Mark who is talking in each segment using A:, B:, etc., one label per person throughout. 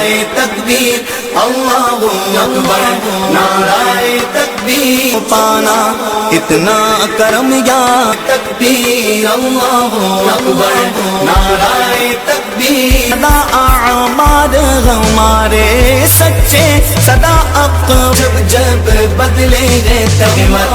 A: نعرہ تکبیر اللہ اکبر، نعرہ تکبیر پانا اتنا کرم یا تکبیر اللہ اکبر، نعرہ تکبیر صدا اعمال ہمارے سچے صدا جب جب بدلے گئے تکبیر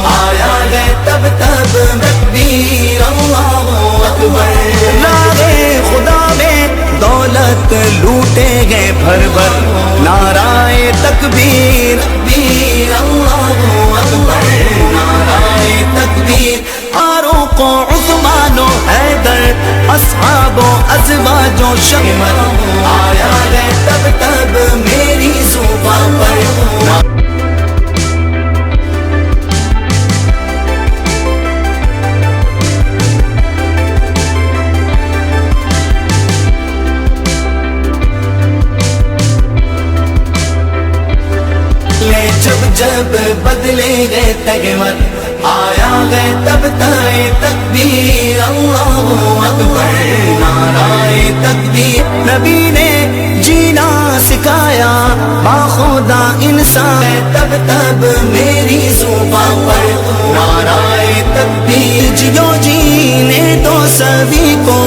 A: آیا ہے تب تب تکبیر اللہ اکبر، نعرہ خدا میں دولت لوٹے گئے بھر بھر نعرہ تکبیر تکبیر اللہ اکبر، نعرہ تکبیر فاروق و عثمان و حیدر اصحاب و ازواج و شمر آیا ہے تب تب میری زبان پر جب جب بدلے گئے تکبیر آیا گئے تب تکبیر اللہ اکبر، نعرہ تکبیر نبی نے جینا سکھایا باخدا انسان تب تب میری زبان پر نعرہ تکبیر، جیو جینے تو سبھی کو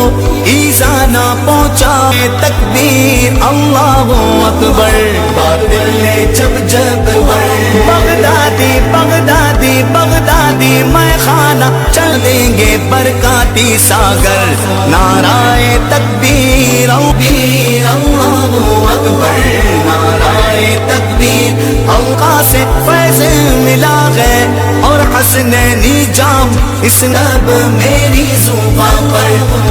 A: ایذا نہ پہنچا تکبیر اللہ اکبر، باطل نے جب جب بغدادی بغدادی بغدادی میں خانہ چل دیں گے برکاتی ساگر نعرہ تکبیر اللہ اکبر، نعرہ تکبیر آقا سے فیض ملا ہے اور حسنینی جام اس نب میری زبان پر